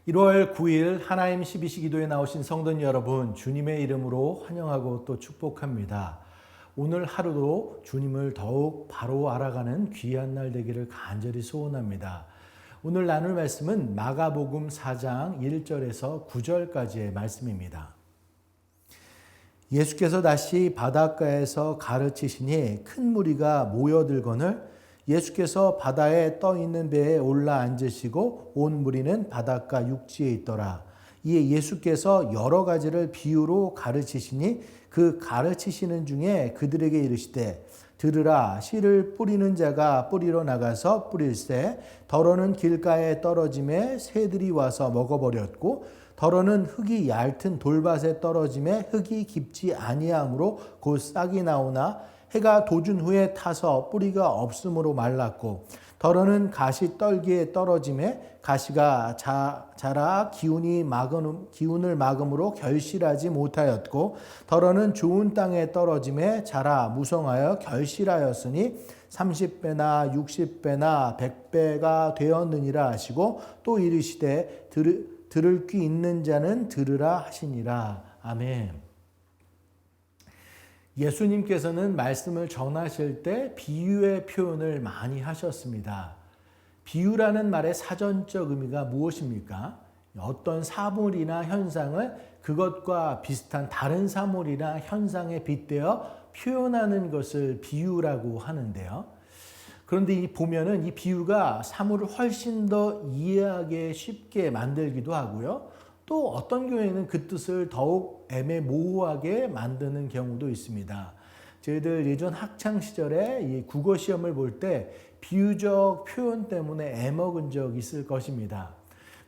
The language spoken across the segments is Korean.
1월 9일 하나님 12시 기도에 나오신 성도 여러분, 주님의 이름으로 환영하고 또 축복합니다. 오늘 하루도 주님을 더욱 바로 알아가는 귀한 날 되기를 간절히 소원합니다. 오늘 나눌 말씀은 마가복음 4장 1절에서 9절까지의 말씀입니다. 예수께서 다시 바닷가에서 가르치시니 큰 무리가 모여들거늘 예수께서 바다에 떠 있는 배에 올라 앉으시고 온 무리는 바닷가 육지에 있더라. 이에 예수께서 여러 가지를 비유로 가르치시니 그 가르치시는 중에 그들에게 이르시되 들으라, 씨를 뿌리는 자가 뿌리러 나가서 뿌릴새 더러는 길가에 떨어짐에 새들이 와서 먹어버렸고 더러는 흙이 얇은 돌밭에 떨어짐에 흙이 깊지 아니하므로 곧 싹이 나오나 해가 돋은 후에 타서 뿌리가 없으므로 말랐고 더러는 가시 떨기에 떨어짐에 가시가 자라 기운을 막음으로 결실하지 못하였고 더러는 좋은 땅에 떨어짐에 자라 무성하여 결실하였으니 30배나 60배나 100배가 되었느니라 하시고 또 이르시되 들을 귀 있는 자는 들으라 하시니라. 아멘. 예수님께서는 말씀을 전하실 때 비유의 표현을 많이 하셨습니다. 비유라는 말의 사전적 의미가 무엇입니까? 어떤 사물이나 현상을 그것과 비슷한 다른 사물이나 현상에 빗대어 표현하는 것을 비유라고 하는데요. 그런데 보면은 이 비유가 사물을 훨씬 더 이해하기 쉽게 만들기도 하고요. 또 어떤 경우에는 그 뜻을 더욱 애매모호하게 만드는 경우도 있습니다. 저희들 예전 학창 시절에 이 국어 시험을 볼 때 비유적 표현 때문에 애먹은 적 있을 것입니다.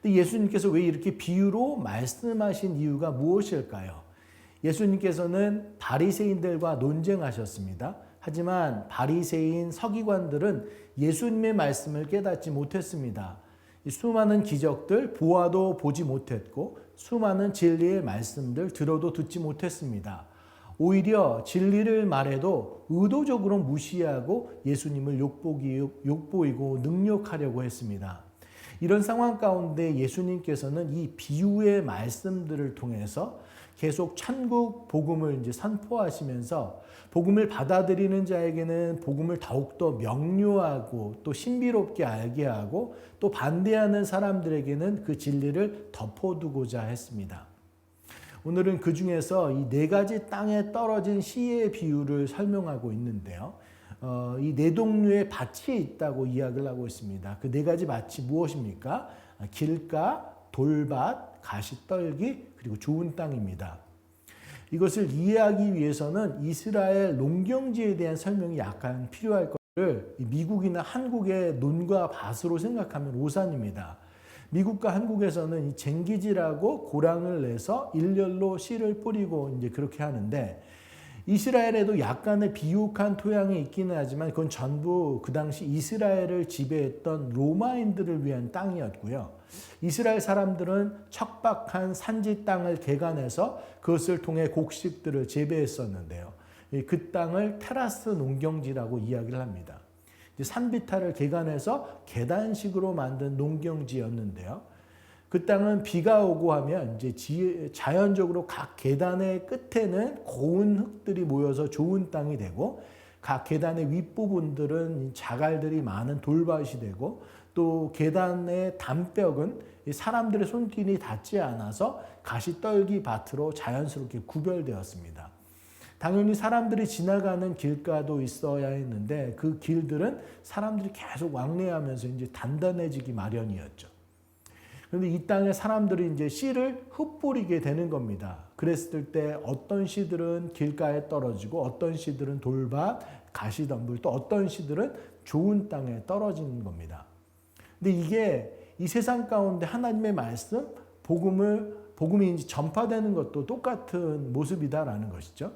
근데 예수님께서 왜 이렇게 비유로 말씀하신 이유가 무엇일까요? 예수님께서는 바리새인들과 논쟁하셨습니다. 하지만 바리새인 서기관들은 예수님의 말씀을 깨닫지 못했습니다. 수많은 기적들 보아도 보지 못했고 수많은 진리의 말씀들 들어도 듣지 못했습니다. 오히려 진리를 말해도 의도적으로 무시하고 예수님을 욕보이고 능욕하려고 했습니다. 이런 상황 가운데 예수님께서는 이 비유의 말씀들을 통해서 계속 천국 복음을 선포하시면서 복음을 받아들이는 자에게는 복음을 더욱더 명료하고 또 신비롭게 알게 하고 또 반대하는 사람들에게는 그 진리를 덮어두고자 했습니다. 오늘은 그 중에서 이 네 가지 땅에 떨어진 씨의 비유를 설명하고 있는데요. 이 네 종류의 밭이 있다고 이야기를 하고 있습니다. 그 네 가지 밭이 무엇입니까? 길가, 돌밭, 가시떨기, 그리고 좋은 땅입니다. 이것을 이해하기 위해서는 이스라엘 농경지에 대한 설명이 약간 필요할 것을 미국이나 한국의 논과 밭으로 생각하면 오산입니다. 미국과 한국에서는 이 쟁기지라고 고랑을 내서 일렬로 씨를 뿌리고 이제 그렇게 하는데 이스라엘에도 약간의 비옥한 토양이 있기는 하지만 그건 전부 그 당시 이스라엘을 지배했던 로마인들을 위한 땅이었고요. 이스라엘 사람들은 척박한 산지 땅을 개간해서 그것을 통해 곡식들을 재배했었는데요. 그 땅을 테라스 농경지라고 이야기를 합니다. 산비탈을 개간해서 계단식으로 만든 농경지였는데요. 그 땅은 비가 오고 하면 이제 자연적으로 각 계단의 끝에는 고운 흙들이 모여서 좋은 땅이 되고 각 계단의 윗부분들은 자갈들이 많은 돌밭이 되고 또 계단의 단벽은 사람들의 손길이 닿지 않아서 가시떨기 밭으로 자연스럽게 구별되었습니다. 당연히 사람들이 지나가는 길가도 있어야 했는데 그 길들은 사람들이 계속 왕래하면서 이제 단단해지기 마련이었죠. 그런데 이 땅에 사람들이 이제 씨를 흩뿌리게 되는 겁니다. 그랬을 때 어떤 씨들은 길가에 떨어지고 어떤 씨들은 돌밭, 가시덤불 또 어떤 씨들은 좋은 땅에 떨어지는 겁니다. 근데 이게 이 세상 가운데 하나님의 말씀, 복음이 이제 전파되는 것도 똑같은 모습이다라는 것이죠.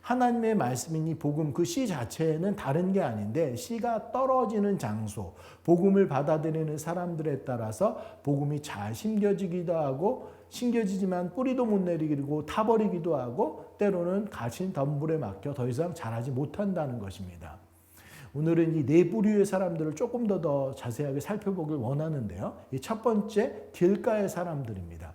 하나님의 말씀이니 복음 그 씨 자체는 다른 게 아닌데 씨가 떨어지는 장소, 복음을 받아들이는 사람들에 따라서 복음이 잘 심겨지기도 하고 심겨지지만 뿌리도 못 내리고 타버리기도 하고 때로는 가신 덤불에 맡겨 더 이상 자라지 못한다는 것입니다. 오늘은 이 네 부류의 사람들을 조금 더 자세하게 살펴보길 원하는데요. 이 첫 번째, 길가의 사람들입니다.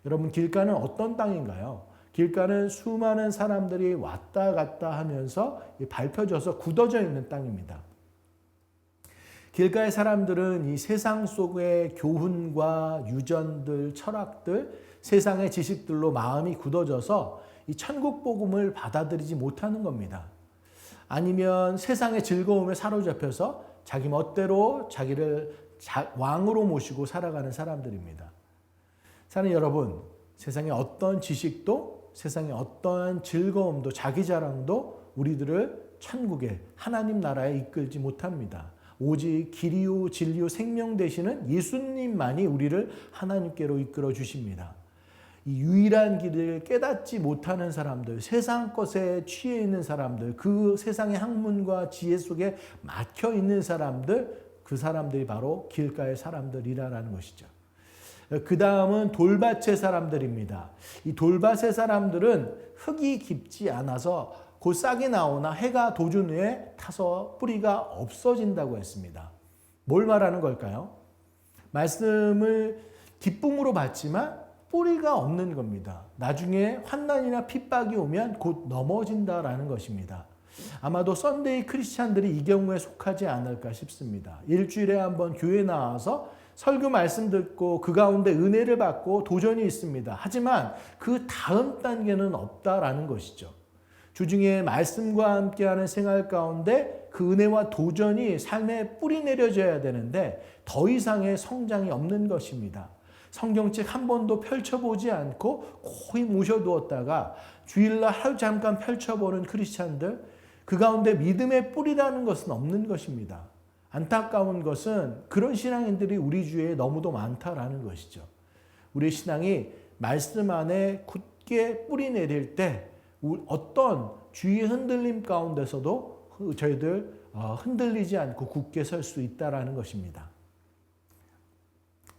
여러분, 길가는 어떤 땅인가요? 길가는 수많은 사람들이 왔다 갔다 하면서 밟혀져서 굳어져 있는 땅입니다. 길가의 사람들은 이 세상 속의 교훈과 유전들, 철학들, 세상의 지식들로 마음이 굳어져서 이 천국 복음을 받아들이지 못하는 겁니다. 아니면 세상의 즐거움에 사로잡혀서 자기 멋대로 자기를 왕으로 모시고 살아가는 사람들입니다. 사는 여러분, 세상의 어떤 지식도, 세상의 어떤 즐거움도, 자기 자랑도 우리들을 천국에, 하나님 나라에 이끌지 못합니다. 오직 길이요 진리요 생명 되시는 예수님만이 우리를 하나님께로 이끌어 주십니다. 이 유일한 길을 깨닫지 못하는 사람들, 세상 것에 취해 있는 사람들, 그 세상의 학문과 지혜 속에 막혀 있는 사람들, 그 사람들이 바로 길가의 사람들이라는 것이죠. 그 다음은 돌밭의 사람들입니다. 이 돌밭의 사람들은 흙이 깊지 않아서 곧 싹이 나오나 해가 도준 후에 타서 뿌리가 없어진다고 했습니다. 뭘 말하는 걸까요? 말씀을 기쁨으로 받지만 뿌리가 없는 겁니다. 나중에 환난이나 핍박이 오면 곧 넘어진다라는 것입니다. 아마도 썬데이 크리스찬들이 이 경우에 속하지 않을까 싶습니다. 일주일에 한번 교회 나와서 설교 말씀 듣고 그 가운데 은혜를 받고 도전이 있습니다. 하지만 그 다음 단계는 없다라는 것이죠. 주중에 말씀과 함께하는 생활 가운데 그 은혜와 도전이 삶에 뿌리 내려져야 되는데 더 이상의 성장이 없는 것입니다. 성경책 한 번도 펼쳐보지 않고 고이 모셔두었다가 주일날 하루 잠깐 펼쳐보는 크리스찬들, 그 가운데 믿음의 뿌리라는 것은 없는 것입니다. 안타까운 것은 그런 신앙인들이 우리 주위에 너무도 많다라는 것이죠. 우리의 신앙이 말씀 안에 굳게 뿌리 내릴 때 어떤 주위의 흔들림 가운데서도 저희들 흔들리지 않고 굳게 설 수 있다라는 것입니다.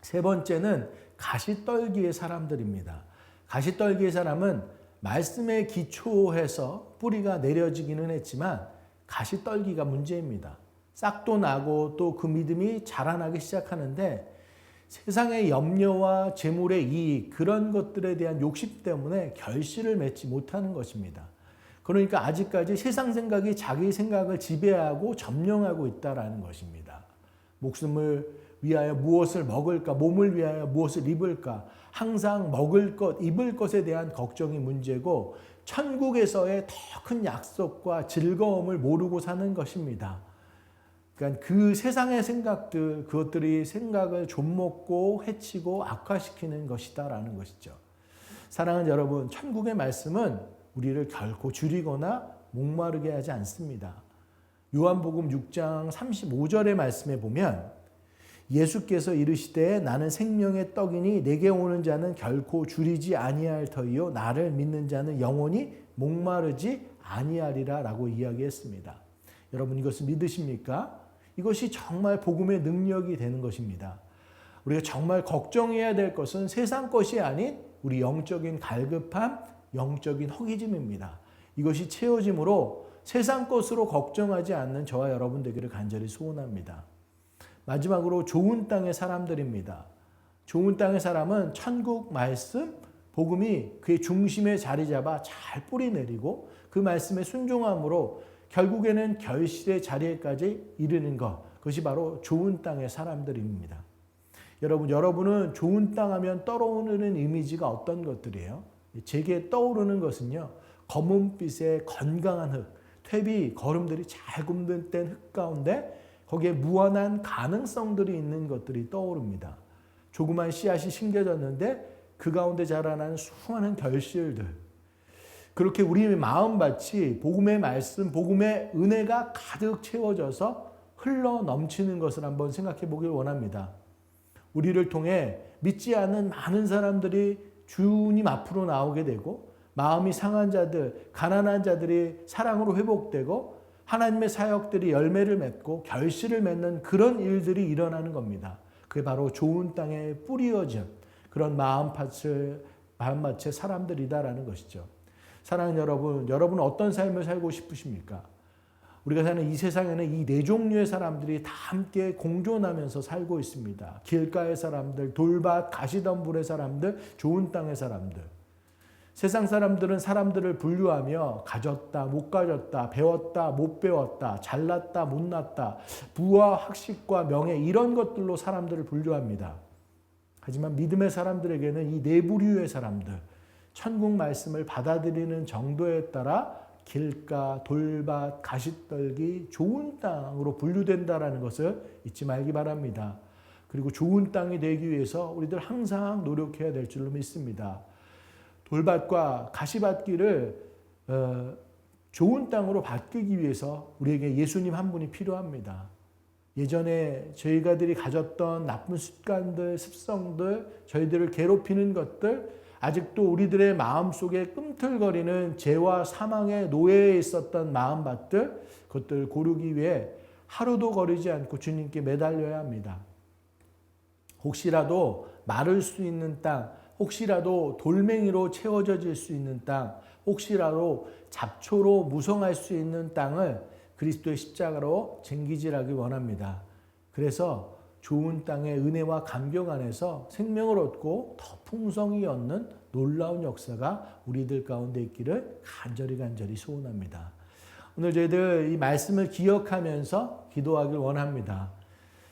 세 번째는 가시떨기의 사람들입니다. 가시떨기의 사람은 말씀에 기초해서 뿌리가 내려지기는 했지만 가시떨기가 문제입니다. 싹도 나고 또 그 믿음이 자라나기 시작하는데 세상의 염려와 재물의 이익, 그런 것들에 대한 욕심 때문에 결실을 맺지 못하는 것입니다. 그러니까 아직까지 세상 생각이 자기 생각을 지배하고 점령하고 있다는 것입니다. 목숨을 위하여 무엇을 먹을까, 몸을 위하여 무엇을 입을까, 항상 먹을 것, 입을 것에 대한 걱정이 문제고 천국에서의 더 큰 약속과 즐거움을 모르고 사는 것입니다. 그러니까 그 세상의 생각들, 그것들이 생각을 좀먹고 해치고 악화시키는 것이다라는 것이죠. 사랑하는 여러분, 천국의 말씀은 우리를 결코 줄이거나 목마르게 하지 않습니다. 요한복음 6장 35절의 말씀에 보면 예수께서 이르시되 나는 생명의 떡이니 내게 오는 자는 결코 줄이지 아니할 터이요 나를 믿는 자는 영원히 목마르지 아니하리라 라고 이야기했습니다. 여러분, 이것을 믿으십니까? 이것이 정말 복음의 능력이 되는 것입니다. 우리가 정말 걱정해야 될 것은 세상 것이 아닌 우리 영적인 갈급함, 영적인 허기짐입니다. 이것이 채워짐으로 세상 것으로 걱정하지 않는 저와 여러분 되기를 간절히 소원합니다. 마지막으로 좋은 땅의 사람들입니다. 좋은 땅의 사람은 천국 말씀, 복음이 그의 중심에 자리 잡아 잘 뿌리 내리고 그 말씀에 순종함으로 결국에는 결실의 자리에까지 이르는 것, 그것이 바로 좋은 땅의 사람들입니다. 여러분은 좋은 땅 하면 떠오르는 이미지가 어떤 것들이에요? 제게 떠오르는 것은요, 검은빛의 건강한 흙, 퇴비, 거름들이 잘 굽는 흙 가운데 거기에 무한한 가능성들이 있는 것들이 떠오릅니다. 조그만 씨앗이 심겨졌는데 그 가운데 자라나는 수많은 결실들. 그렇게 우리의 마음밭이 복음의 말씀, 복음의 은혜가 가득 채워져서 흘러 넘치는 것을 한번 생각해 보길 원합니다. 우리를 통해 믿지 않는 많은 사람들이 주님 앞으로 나오게 되고 마음이 상한 자들, 가난한 자들이 사랑으로 회복되고 하나님의 사역들이 열매를 맺고 결실을 맺는 그런 일들이 일어나는 겁니다. 그게 바로 좋은 땅에 뿌리어진 그런 마음밭의 사람들이다라는 것이죠. 사랑하는 여러분, 여러분은 어떤 삶을 살고 싶으십니까? 우리가 사는 이 세상에는 이 네 종류의 사람들이 다 함께 공존하면서 살고 있습니다. 길가의 사람들, 돌밭, 가시덤불의 사람들, 좋은 땅의 사람들. 세상 사람들은 사람들을 분류하며 가졌다, 못 가졌다, 배웠다, 못 배웠다, 잘났다, 못났다, 부와 학식과 명예 이런 것들로 사람들을 분류합니다. 하지만 믿음의 사람들에게는 이 네 부류의 사람들, 천국 말씀을 받아들이는 정도에 따라 길가, 돌밭, 가시떨기, 좋은 땅으로 분류된다는 것을 잊지 말기 바랍니다. 그리고 좋은 땅이 되기 위해서 우리들 항상 노력해야 될 줄로 믿습니다. 돌밭과 가시밭길을 좋은 땅으로 바꾸기 위해서 우리에게 예수님 한 분이 필요합니다. 예전에 저희가들이 가졌던 나쁜 습관들, 습성들, 저희들을 괴롭히는 것들, 아직도 우리들의 마음속에 꿈틀거리는 죄와 사망의 노예에 있었던 마음밭들, 그것들 고르기 위해 하루도 거르지 않고 주님께 매달려야 합니다. 혹시라도 마를 수 있는 땅, 혹시라도 돌멩이로 채워질 수 있는 땅, 혹시라도 잡초로 무성할 수 있는 땅을 그리스도의 십자가로 쟁기질하기 원합니다. 그래서 좋은 땅의 은혜와 감격 안에서 생명을 얻고 더 풍성히 얻는 놀라운 역사가 우리들 가운데 있기를 간절히 소원합니다. 오늘 저희들 이 말씀을 기억하면서 기도하길 원합니다.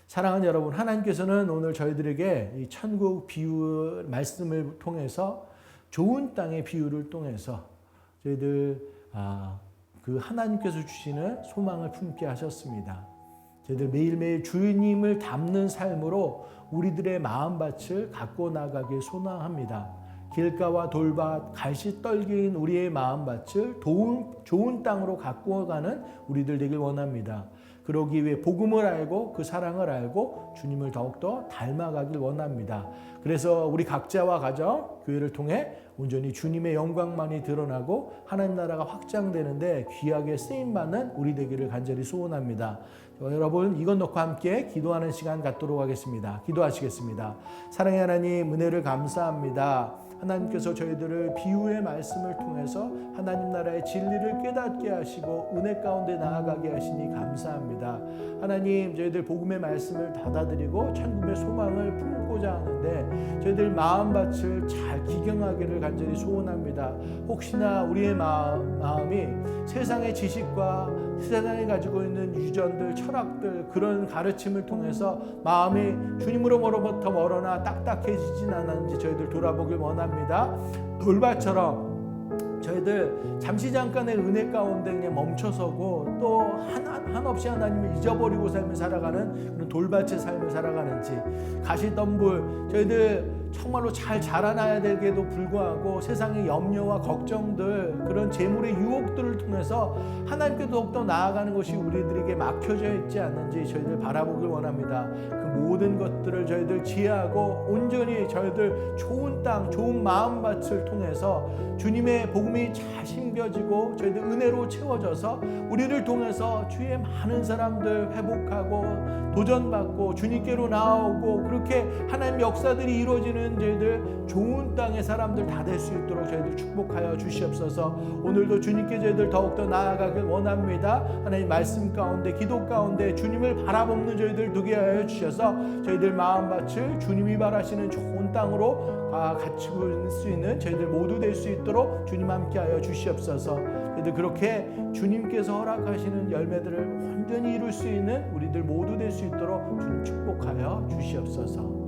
사랑하는 여러분, 하나님께서는 오늘 저희들에게 이 천국 비유 말씀을 통해서 좋은 땅의 비유를 통해서 저희들 그 하나님께서 주시는 소망을 품게 하셨습니다. 저희들 매일매일 주님을 닮는 삶으로 우리들의 마음밭을 갖고 나가길 소망합니다. 길가와 돌밭, 갈시떨기인 우리의 마음밭을 좋은 땅으로 갖고 가는 우리들 되길 원합니다. 그러기 위해 복음을 알고 그 사랑을 알고 주님을 더욱더 닮아가길 원합니다. 그래서 우리 각자와 가정, 교회를 통해 온전히 주님의 영광만이 드러나고 하나님 나라가 확장되는데 귀하게 쓰임받는 우리 되기를 간절히 소원합니다. 여러분 이것 놓고 함께 기도하는 시간 갖도록 하겠습니다. 기도하시겠습니다. 사랑의 하나님, 은혜를 감사합니다. 하나님께서 저희들을 비유의 말씀을 통해서 하나님 나라의 진리를 깨닫게 하시고 은혜 가운데 나아가게 하시니 감사합니다. 하나님, 저희들 복음의 말씀을 받아들이고 천국의 소망을 품고자 하는데 저희들 마음밭을 잘 기경하기를 간절히 소원합니다. 혹시나 우리의 마음이 세상의 지식과 세상에 가지고 있는 유전들, 철학들, 그런 가르침을 통해서 마음이 주님으로부터 멀어나 딱딱해지진 않았는지 저희들 돌아보길 원합니다. 돌밭처럼 저희들 잠시 잠깐의 은혜 가운데 그냥 멈춰서고 또 한없이 하나님을 잊어버리고 삶을 살아가는 그런 돌밭의 삶을 살아가는지, 가시덤불 저희들 정말로 잘 자라나야 되게도 불구하고 세상의 염려와 걱정들, 그런 재물의 유혹들을 통해서 하나님께 더욱더 나아가는 것이 우리들에게 막혀져 있지 않는지 저희들 바라보길 원합니다. 그 모든 것들을 저희들 지혜하고 온전히 저희들 좋은 땅, 좋은 마음밭을 통해서 주님의 복음이 잘 심겨지고 저희들 은혜로 채워져서 우리를 통해서 주의 많은 사람들 회복하고 도전받고 주님께로 나오고 그렇게 하나님 역사들이 이루어지는 저희들 좋은 땅의 사람들 다 될 수 있도록 저희들 축복하여 주시옵소서. 오늘도 주님께 저희들 더욱더 나아가길 원합니다. 하나님 말씀 가운데, 기도 가운데 주님을 바라보는 저희들 되게 하여 주셔서 저희들 마음밭을 주님이 바라시는 좋은 땅으로 갖추고 있을 수 있는 저희들 모두 될 수 있도록 주님 함께하여 주시옵소서. 저희들 그렇게 주님께서 허락하시는 열매들을 온전히 이룰 수 있는 우리들 모두 될 수 있도록 주님 축복하여 주시옵소서.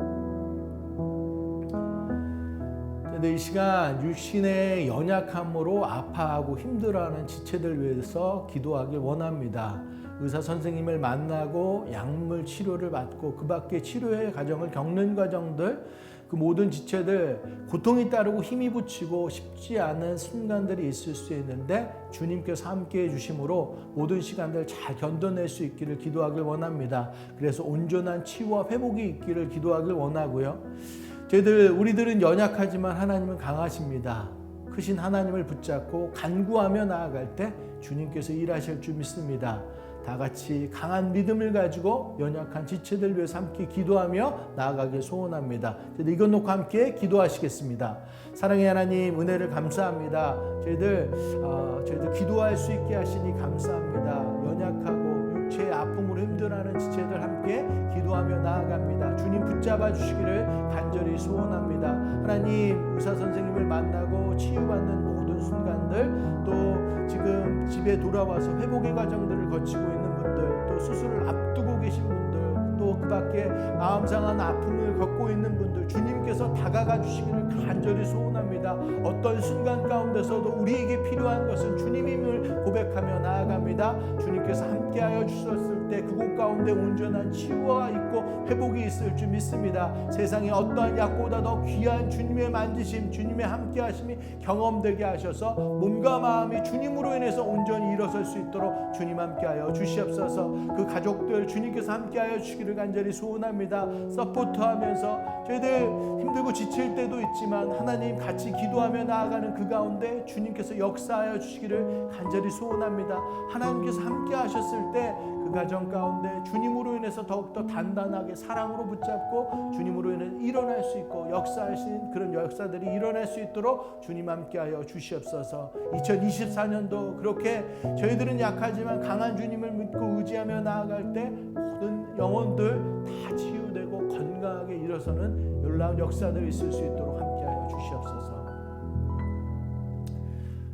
근데 이 시간 육신의 연약함으로 아파하고 힘들어하는 지체들 위해서 기도하길 원합니다. 의사 선생님을 만나고 약물 치료를 받고 그 밖에 치료의 과정을 겪는 과정들, 그 모든 지체들 고통이 따르고 힘이 붙이고 쉽지 않은 순간들이 있을 수 있는데 주님께서 함께해 주심으로 모든 시간들 잘 견뎌낼 수 있기를 기도하길 원합니다. 그래서 온전한 치유와 회복이 있기를 기도하길 원하고요. 우리들은 연약하지만 하나님은 강하십니다. 크신 하나님을 붙잡고 간구하며 나아갈 때 주님께서 일하실 줄 믿습니다. 다 같이 강한 믿음을 가지고 연약한 지체들 위해서 함께 기도하며 나아가길 소원합니다. 이것 놓고 함께 기도하시겠습니다. 사랑의 하나님, 은혜를 감사합니다. 저희들 기도할 수 있게 하시니 감사합니다. 연약한 운전하는 지체들 함께 기도하며 나아갑니다. 주님 붙잡아 주시기를 간절히 소원합니다. 하나님, 의사 선생님을 만나고 치유받는 모든 순간들, 또 지금 집에 돌아와서 회복의 과정들을 거치고 있는 분들, 또 수술을 앞두고 계신 분들, 또 그 밖에 마음 상한 아픔을 겪고 있는 분들, 주님께서 다가가 주시기를 간절히 소원합니다. 어떤 순간 가운데서도 우리에게 필요한 것은 주님임을 고백하며 나아갑니다. 주님께서 함께하여 주셨을 때 그곳 가운데 온전한 치유가 있고 회복이 있을 줄 믿습니다. 세상에 어떠한 약보다 더 귀한 주님의 만지심, 주님의 함께하심이 경험되게 하셔서 몸과 마음이 주님으로 인해서 온전히 일어설 수 있도록 주님 함께하여 주시옵소서. 그 가족들 주님께서 함께하여 주시기를 간절히 소원합니다. 서포트하면서 저희들 힘들고 지칠 때도 있지만 하나님 같이 기도하며 나아가는 그 가운데 주님께서 역사하여 주시기를 간절히 소원합니다. 하나님께서 함께 하셨을 때 그 가정 가운데 주님으로 인해서 더욱더 단단하게 사랑으로 붙잡고 주님으로 인해 일어날 수 있고 역사하신 그런 역사들이 일어날 수 있도록 주님 함께하여 주시옵소서. 2024년도 그렇게 저희들은 약하지만 강한 주님을 믿고 의지하며 나아갈 때 모든 영혼들 다 치유되고 건강하게 일어서는 놀라운 역사들이 있을 수 있도록 함께하여 주시옵소서.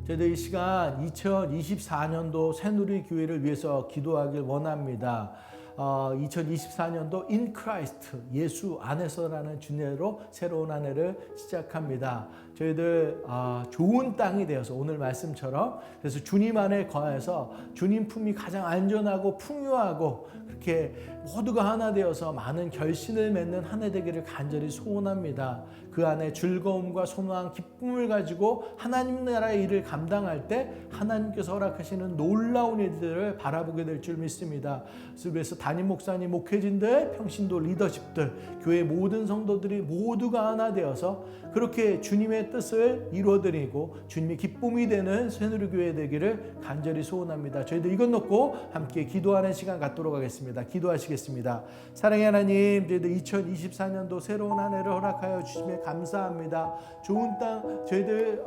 저희들 이 시간 2024년도 새누리교회를 위해서 기도하길 원합니다. 2024년도 In Christ, 예수 안에서라는 주제로 새로운 한 해를 시작합니다. 저희들 좋은 땅이 되어서 오늘 말씀처럼 그래서 주님 안에 거해서 주님 품이 가장 안전하고 풍요하고 그렇게 모두가 하나 되어서 많은 결신을 맺는 한 해 되기를 간절히 소원합니다. 그 안에 즐거움과 소망, 기쁨을 가지고 하나님 나라의 일을 감당할 때 하나님께서 허락하시는 놀라운 일들을 바라보게 될 줄 믿습니다. 그래서 담임 목사님, 목회진들, 평신도 리더십들, 교회 모든 성도들이 모두가 하나 되어서 그렇게 주님의 뜻을 이루어드리고 주님의 기쁨이 되는 새누리교회 되기를 간절히 소원합니다. 저희들 이것 놓고 함께 기도하는 시간 갖도록 하겠습니다. 기도하시겠습니다. 사랑의 하나님, 저희들 2024년도 새로운 한 해를 허락하여 주심에 감사합니다. 좋은 땅, 저희들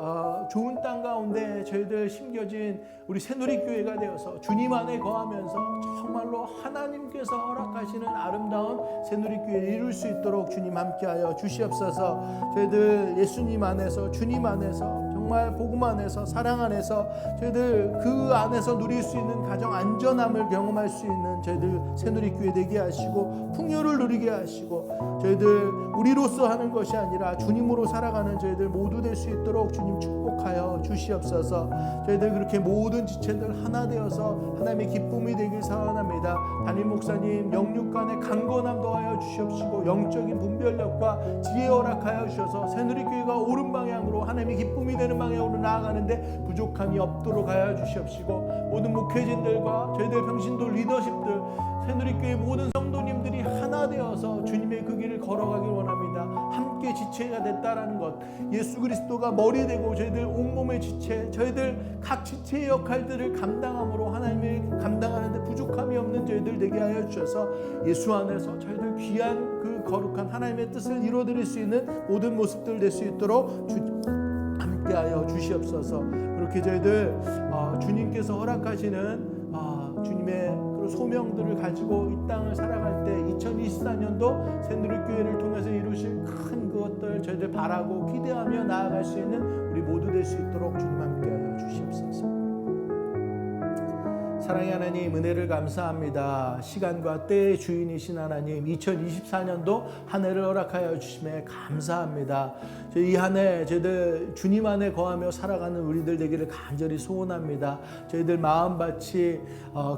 좋은 땅 가운데 저희들 심겨진 우리 새누리교회가 되어서 주님 안에 거하면서 정말로 하나님께서 허락하시는 아름다운 새누리교회를 이룰 수 있도록 주님 함께하여 주시옵소서. 저희들 예수님 안에서, 주님 안에서, 정말 복음 안에서, 사랑 안에서 저희들 그 안에서 누릴 수 있는 가정 안전함을 경험할 수 있는 저희들 새누리교회 되게 하시고 풍요를 누리게 하시고 저희들 우리로서 하는 것이 아니라 주님으로 살아가는 저희들 모두 될 수 있도록 주님 축복하여 주시옵소서. 저희들 그렇게 모든 지체들 하나 되어서 하나님의 기쁨이 되길 사원합니다. 담임 목사님 영육 간의 강건함 더하여 주시옵시고 영적인 분별력과 지혜 허락하여 주셔서 새누리교회가 옳은 방향으로 하나님의 기쁨이 되는 방향으로 나아가는데 부족함이 없도록 하여 주시옵시고 모든 목회진들과 저희들 평신도 리더십들 새누리교회 모든 성도님들이 하나 되어서 주님의 그 길을 걸어가길 원합니다. 함께 지체가 됐다라는 것, 예수 그리스도가 머리 되고 저희들 온몸의 지체, 저희들 각 지체의 역할들을 감당함으로 하나님의 감당하는데 부족함이 없는 저희들 되게 하여 주셔서 예수 안에서 저희들 귀한 그 거룩한 하나님의 뜻을 이루어드릴 수 있는 모든 모습들 될 수 있도록 함께하여 주시옵소서. 그렇게 저희들 주님께서 허락하시는 주님의 소명들을 가지고 이 땅을 살아갈 때 2024년도 새누리교회를 통해서 이루실 큰 그것들 저희들 바라고 기대하며 나아갈 수 있는 우리 모두 될 수 있도록 주님 함께하여 주시옵소서. 사랑의 하나님, 은혜를 감사합니다. 시간과 때의 주인이신 하나님, 2024년도 한 해를 허락하여 주심에 감사합니다. 이 한 해 저희들 주님 안에 거하며 살아가는 우리들 되기를 간절히 소원합니다. 저희들 마음밭이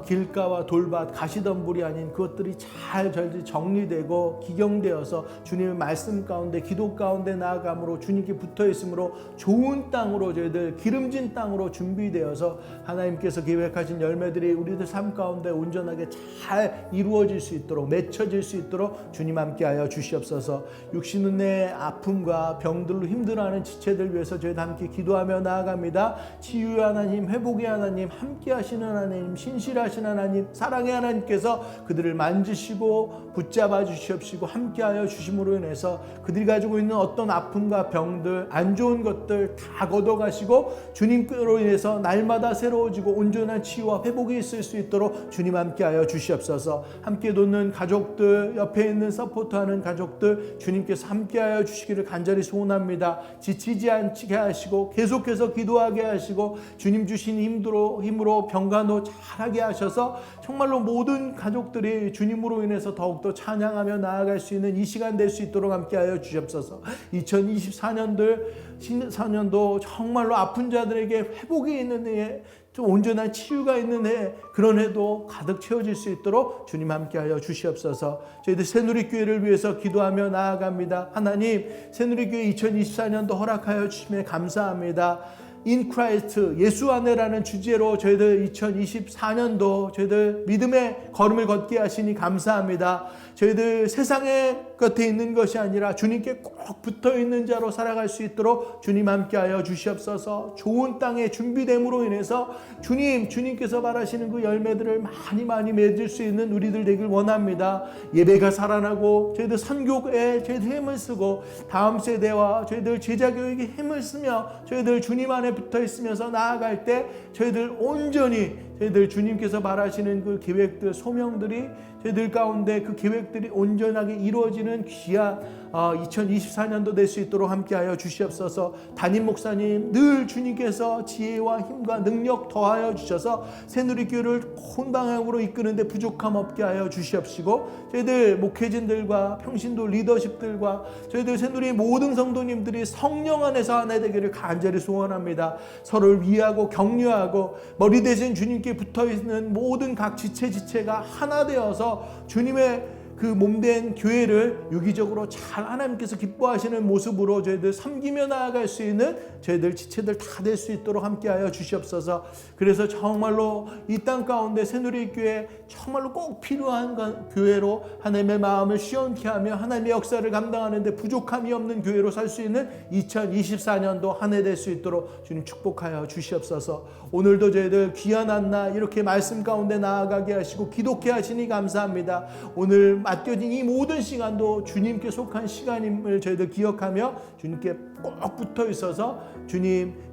길가와 돌밭, 가시덤불이 아닌 그것들이 잘 정리되고 기경되어서 주님의 말씀 가운데, 기도 가운데 나아감으로 주님께 붙어 있으므로 좋은 땅으로 저희들 기름진 땅으로 준비되어서 하나님께서 계획하신 열매들이 우리들 삶 가운데 온전하게 잘 이루어질 수 있도록, 맺혀질 수 있도록 주님 함께하여 주시옵소서. 육신의 내 아픔과 병들로 힘들어하는 지체들 위해서 저희도 함께 기도하며 나아갑니다. 치유의 하나님, 회복의 하나님, 함께하시는 하나님, 신실하신 하나님, 사랑의 하나님께서 그들을 만지시고 붙잡아 주시옵시고 함께하여 주심으로 인해서 그들이 가지고 있는 어떤 아픔과 병들, 안 좋은 것들 다 걷어가시고 주님께로 인해서 날마다 새로워지고 온전한 치유와 회복의 회복이 있을 수 있도록 주님 함께하여 주시옵소서. 함께 돕는 가족들, 옆에 있는 서포트하는 가족들 주님께서 함께하여 주시기를 간절히 소원합니다. 지치지 않게 하시고 계속해서 기도하게 하시고 주님 주신 힘으로 병간호 잘하게 하셔서 정말로 모든 가족들이 주님으로 인해서 더욱더 찬양하며 나아갈 수 있는 이 시간 될 수 있도록 함께하여 주시옵소서. 2024년도 정말로 아픈 자들에게 회복이 있는 해에, 좀 온전한 치유가 있는 해, 그런 해도 가득 채워질 수 있도록 주님 함께하여 주시옵소서. 저희들 새누리교회를 위해서 기도하며 나아갑니다. 하나님, 새누리교회 2024년도 허락하여 주시면 감사합니다. In Christ, 예수 안에라는 주제로 저희들 2024년도 저희들 믿음의 걸음을 걷게 하시니 감사합니다. 저희들 세상의 곁에 있는 것이 아니라 주님께 꼭 붙어있는 자로 살아갈 수 있도록 주님 함께하여 주시옵소서. 좋은 땅에 준비됨으로 인해서 주님께서 바라시는 그 열매들을 많이 맺을 수 있는 우리들 되길 원합니다. 예배가 살아나고 저희들 선교에 저희들 힘을 쓰고 다음 세대와 저희들 제자교육에 힘을 쓰며 저희들 주님 안에 붙어있으면서 나아갈 때 저희들 온전히 저희들 주님께서 바라시는 그 계획들, 소명들이 저희들 가운데 그 계획들이 온전하게 이루어지는 귀한 2024년도 될 수 있도록 함께하여 주시옵소서. 담임 목사님 늘 주님께서 지혜와 힘과 능력 더하여 주셔서 새누리교회를 온 방향으로 이끄는데 부족함 없게 하여 주시옵시고, 저희들 목회진들과 평신도 리더십들과 저희들 새누리 모든 성도님들이 성령 안에서 하나 되기를 간절히 소원합니다. 서로를 위하고 격려하고 머리 대신 주님께 붙어있는 모든 각 지체가 하나 되어서 주님의 그 몸된 교회를 유기적으로 잘 하나님께서 기뻐하시는 모습으로 저희들 섬기며 나아갈 수 있는 저희들 지체들 다 될 수 있도록 함께하여 주시옵소서. 그래서 정말로 이 땅 가운데 새누리교회 정말로 꼭 필요한 교회로 하나님의 마음을 시원케 하며 하나님의 역사를 감당하는 데 부족함이 없는 교회로 살 수 있는 2024년도 한 해 될 수 있도록 주님 축복하여 주시옵소서. 오늘도 저희들 귀한 한날 이렇게 말씀 가운데 나아가게 하시고 기도케 하시니 감사합니다. 오늘 맡겨진 이 모든 시간도 주님께 속한 시간임을 저희들 기억하며 주님께 꼭 붙어 있어서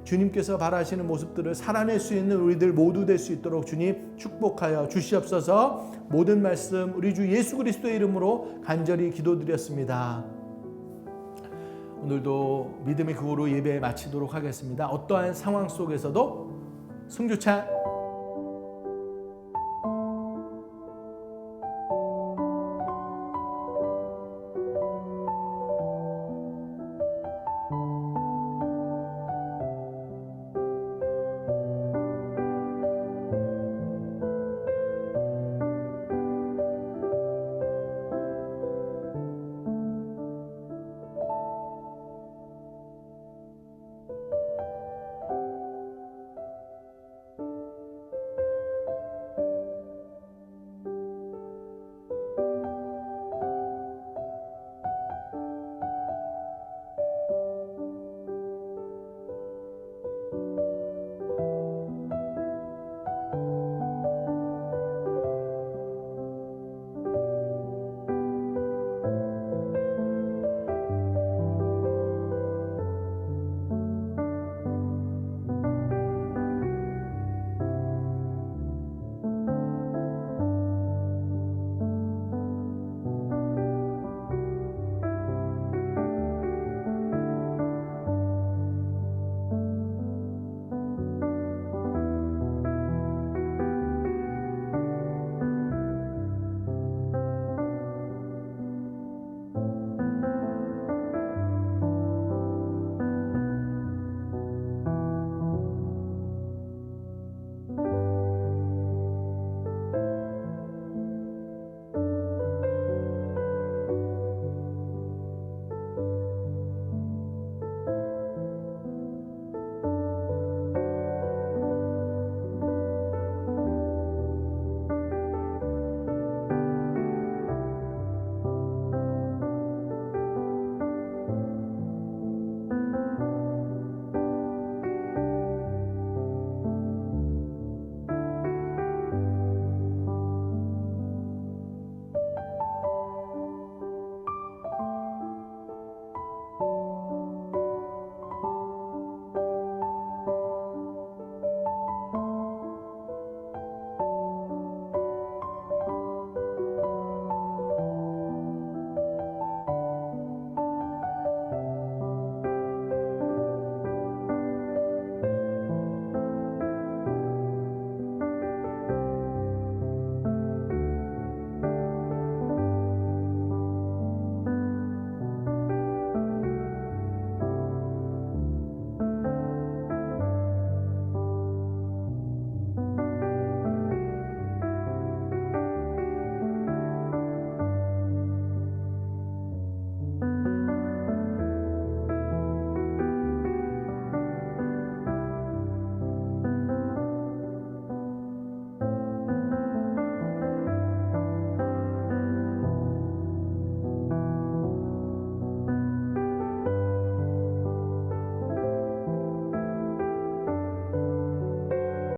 주님께서 바라시는 모습들을 살아낼 수 있는 우리들 모두 될 수 있도록 주님 축복하여 주시옵소서. 모든 말씀 우리 주 예수 그리스도의 이름으로 간절히 기도드렸습니다. 오늘도 믿음의 구호로 예배 마치도록 하겠습니다. 어떠한 상황 속에서도 승주차